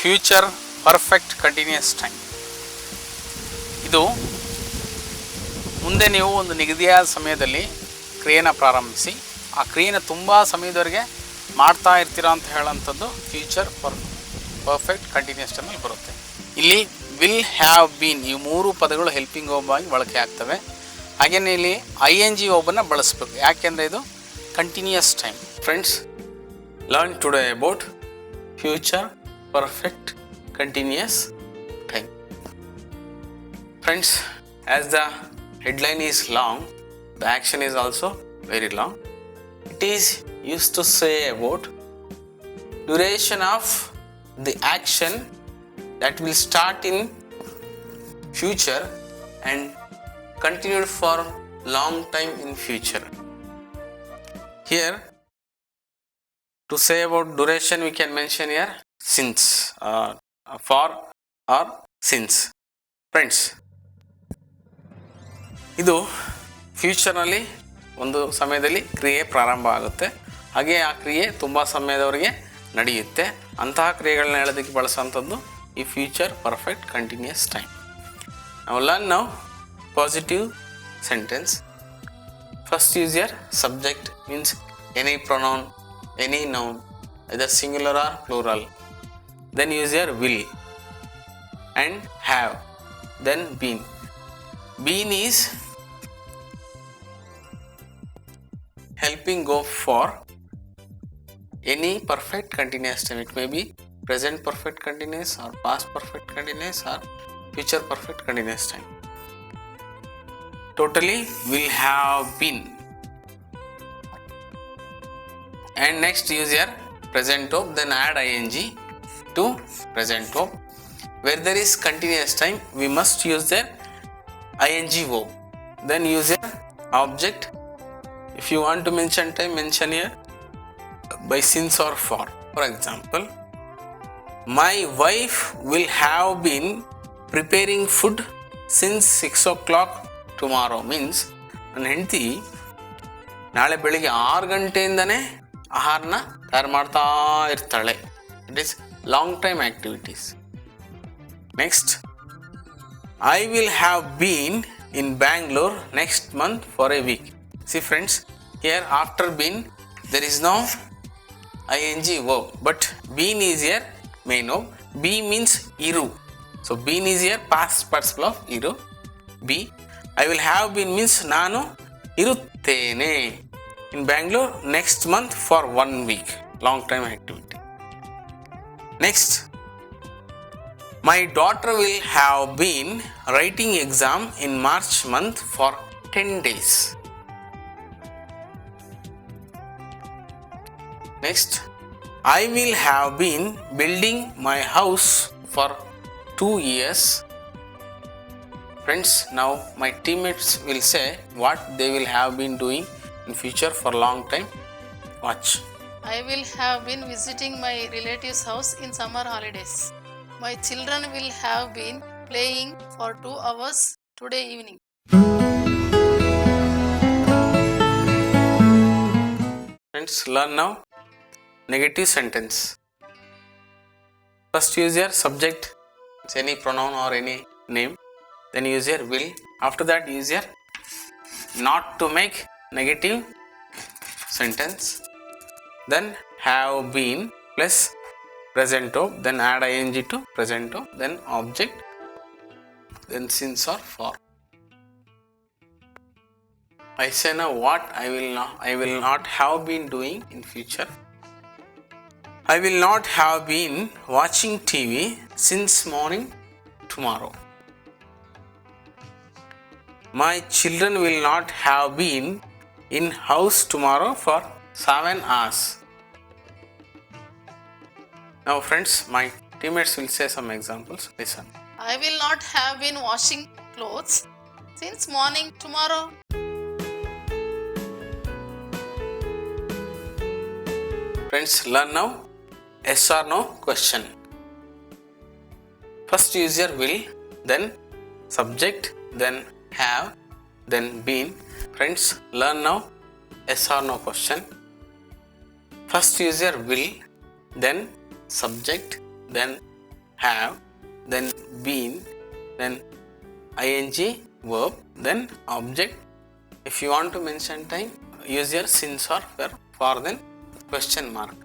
Future perfect continuous time. ಇದು ಮುಂದೆ ನೀವು ಒಂದು ನಿಗದಿಯಾದ ಸಮಯದಲ್ಲಿ ಕ್ರಿಯೆನ ಪ್ರಾರಂಭಿಸಿ ಆ ಕ್ರಿಯೆನ ತುಂಬ ಸಮಯದವರೆಗೆ ಮಾಡ್ತಾ ಇರ್ತೀರಾ ಅಂತ ಹೇಳೋಂಥದ್ದು ಫ್ಯೂಚರ್ ಪರ್ಫೆಕ್ಟ್ ಕಂಟಿನ್ಯೂಸ್ ಟೈಮಲ್ಲಿ ಬರುತ್ತೆ. ಇಲ್ಲಿ ವಿಲ್ ಹ್ಯಾವ್ ಬೀನ್ ಈ ಮೂರು ಪದಗಳು ಹೆಲ್ಪಿಂಗ್ ವರ್ಬ್ ಆಗಿ ಬಳಕೆ ಆಗ್ತವೆ. ಹಾಗೆಯೇ ಇಲ್ಲಿ ING ವರ್ಬನ್ನು ಬಳಸಬೇಕು, ಯಾಕೆಂದರೆ ಇದು continuous time. Friends, learn today about future perfect continuous time. Friends, as the headline is long, the action is also very long. It is used to say about duration of the action that will start in future and continue for long time in future. Here, to say about duration, we can mention here since, for or since. Friends, ಇದು ಫ್ಯೂಚರ್ನಲ್ಲಿ ಒಂದು ಸಮಯದಲ್ಲಿ ಕ್ರಿಯೆ ಪ್ರಾರಂಭ ಆಗುತ್ತೆ, ಹಾಗೆ ಆ ಕ್ರಿಯೆ ತುಂಬ ಸಮಯದವರೆಗೆ ನಡೆಯುತ್ತೆ. ಅಂತಹ ಕ್ರಿಯೆಗಳನ್ನ ಹೇಳೋದಕ್ಕೆ ಬಳಸೋಂಥದ್ದು ಈ ಫ್ಯೂಚರ್ ಪರ್ಫೆಕ್ಟ್ ಕಂಟಿನ್ಯೂಸ್ ಟೈಮ್. ನಾವು learn now positive sentence. First use your subject, means any pronoun, any noun, either singular or plural. Then use your will and have, then been. Been is helping go for any perfect continuous time. It may be present perfect continuous or past perfect continuous or future perfect continuous time. Totally will have been. And next use your present verb, then add ING to present verb. Where there is continuous time, we must use the ING verb. Then use your object. If you want to mention time, mention here by since or for. For example, my wife will have been preparing food since 6 o'clock tomorrow. Means ನನ್ನ ಹೆಂಡತಿ ನಾಳೆ ಬೆಳಿಗ್ಗೆ 6 ಗಂಟೆಯಿಂದನೇ ಆಹಾರನ ತಯಾರು ಮಾಡ್ತಾ ಇರ್ತಾಳೆ. It is long time activities. Next, I will have been in Bangalore next month for a week. See friends, here after been there is no ING verb, but been is here main verb. Be means iru, so been is here past participle of iru. Be. I will have been means ನಾನು ಇರುತ್ತೇನೆ in Bangalore next month for 1 week. Long time activity. Next, my daughter will have been writing exam in March month for 10 days. Next, I will have been building my house for 2 years. Friends, now my teammates will say what they will have been doing in future for long time. Watch. I will have been visiting my relative's house in summer holidays. My children will have been playing for 2 hours today evening. Friends, learn now negative sentence. First use your subject, it's any pronoun or any name. Then use your will. After that use your not to make negative sentence. Then have been plus present verb, then add ING to present verb, then object, then since or for. I say now what I will not have been doing in future. I will not have been watching TV since morning tomorrow. My children will not have been in house tomorrow for 7 hours. Now friends, my teammates will say some examples. Listen. I will not have been washing clothes since morning tomorrow. Friends, learn now yes or no question. First use your will, then subject, then have, then been. Friends, learn now yes or no question. First use your will, then subject, then have, then been, then ing verb, then object. If you want to mention time, use your since or for then question mark.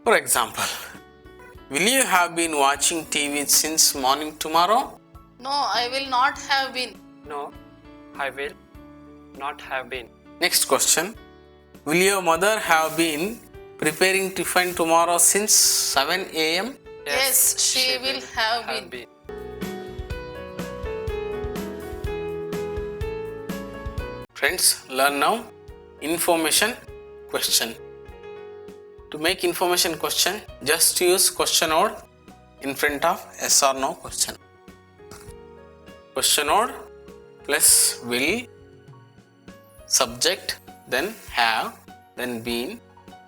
For example, will you have been watching TV since morning tomorrow? No, I will not have been. No, I will not have been. Next question. Will your mother have been preparing tiffin tomorrow since 7 a.m.? Yes, she will have been. Friends, learn now information question. To make information question, just use question node in front of yes or no question. Question node plus will, subject, then have, then been,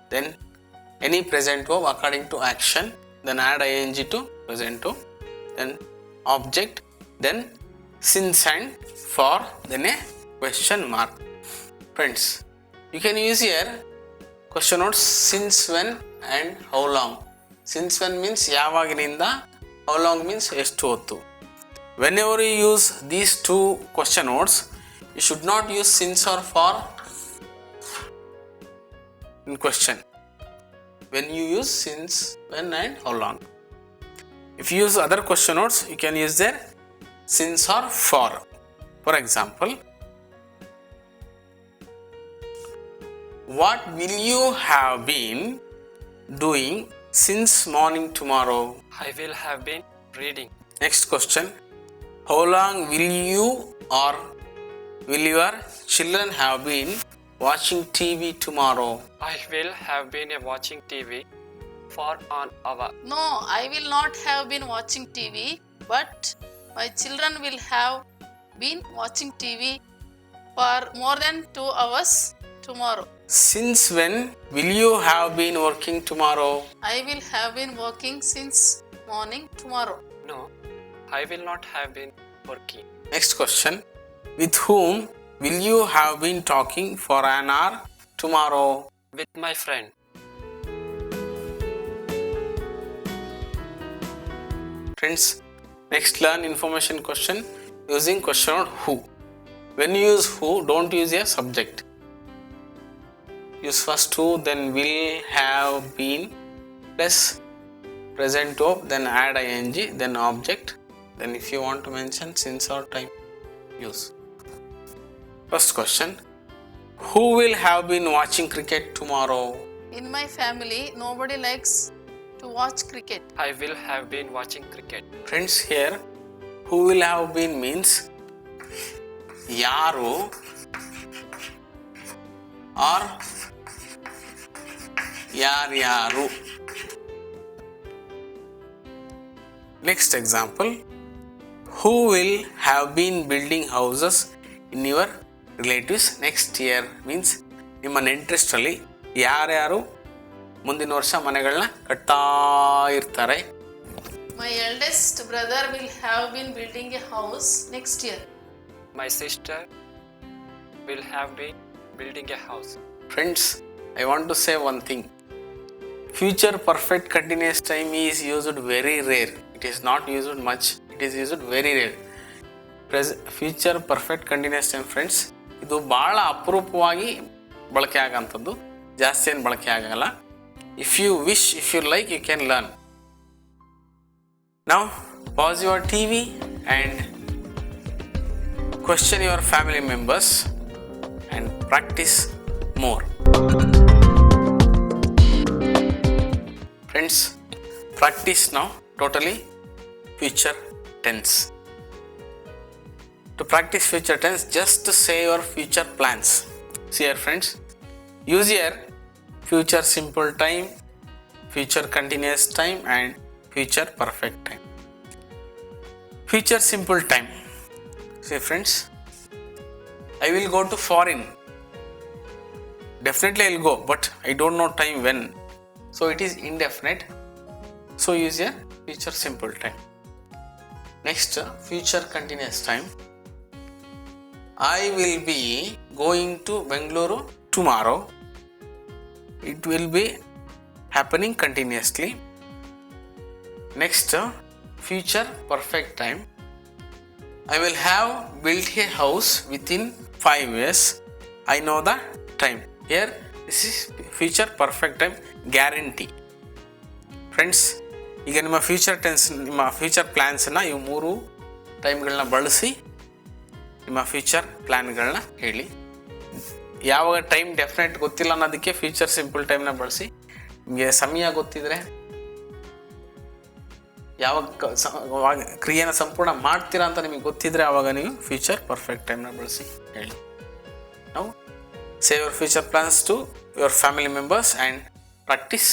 then any present verb according to action, then add ing to present verb, then object, then since and for, then a question mark. Friends, you can use here question notes since when and how long. Since when means yavagininda, how long means ಎಷ್ಟು ಹೊತ್ತು. Whenever you use these two question notes, you should not use since or for in question. When you use since, when and how long. If you use other question notes, you can use their since or for. For example, what will you have been doing since morning tomorrow? I will have been reading. Next question. How long will you or will your children have been watching TV tomorrow? I will have been watching TV for an hour. No, I will not have been watching TV, but my children will have been watching TV for more than 2 hours tomorrow. Since when will you have been working tomorrow? I will have been working since morning tomorrow. No, I will not have been working. Next question. With whom will you have been talking for an hour tomorrow? With my friend. Friends, next learn information question using question note who. When you use who, don't use a subject. Use first who, then will, have, been, plus present verb, then add ing, then object. Then if you want to mention since or time, use. First question. Who will have been watching cricket tomorrow? In my family, nobody likes to watch cricket. I will have been watching cricket. Friends, here who will have been means yaru or yaryaru. Next example. Who will have been building houses in your relatives next year means ನಿಮ್ಮ ನೆಂಟರಿಷ್ಟರಲ್ಲಿ ಯಾರ್ಯಾರು ಮುಂದಿನ ವರ್ಷ ಮನೆಗಳನ್ನ ಕಟ್ತಾ ಇರ್ತಾರೆ. My eldest brother will have been building a house next year. My sister will have been building a house. Friends, I want to say one thing. Future perfect continuous time is used very rare. It is not used much. It is used very rare. Future perfect continuous time, friends, ಇದು ಭಾಳ ಅಪರೂಪವಾಗಿ ಬಳಕೆ ಆಗೋಂಥದ್ದು, ಜಾಸ್ತಿ ಏನು ಬಳಕೆ ಆಗಲ್ಲ. If you wish, if you like, you can learn. Now, pause your TV and question your family members and practice more. Friends, practice now totally future tense. To practice future tense, just say your future plans. See here, friends, use here future simple time, future continuous time and future perfect time. Future simple time. See friends, I will go to foreign. Definitely I will go, but I don't know time when. So it is indefinite. So use a future simple time. Next, future continuous time. I will be going to Bengaluru tomorrow. It will be happening continuously. Next future perfect time. I will have built a house within 5 years. I know the time. Here this is future perfect time guarantee. Friends, ಈಗ ನಿಮ್ಮ future tense, ನಿಮ್ಮ future ಪ್ಲ್ಯಾನ್ಸನ್ನು ಇವು 3 ಟೈಮ್ಗಳನ್ನ ಬಳಸಿ ನಿಮ್ಮ future ಪ್ಲ್ಯಾನ್ಗಳನ್ನ ಹೇಳಿ. ಯಾವಾಗ time definite ಗೊತ್ತಿಲ್ಲ ಅನ್ನೋದಕ್ಕೆ ಫ್ಯೂಚರ್ ಸಿಂಪಲ್ ಟೈಮ್ನ ಬಳಸಿ. ನಿಮಗೆ ಸಮಯ ಗೊತ್ತಿದ್ರೆ, ಯಾವಾಗ ಕ್ರಿಯೆನ ಸಂಪೂರ್ಣ ಮಾಡ್ತೀರಾ ಅಂತ ನಿಮಗೆ ಗೊತ್ತಿದ್ರೆ ಆವಾಗ ನೀವು ಫ್ಯೂಚರ್ ಪರ್ಫೆಕ್ಟ್ ಟೈಮ್ನ ಬಳಸಿ ಹೇಳಿ. ನಾವು save your future plans to your family members and practice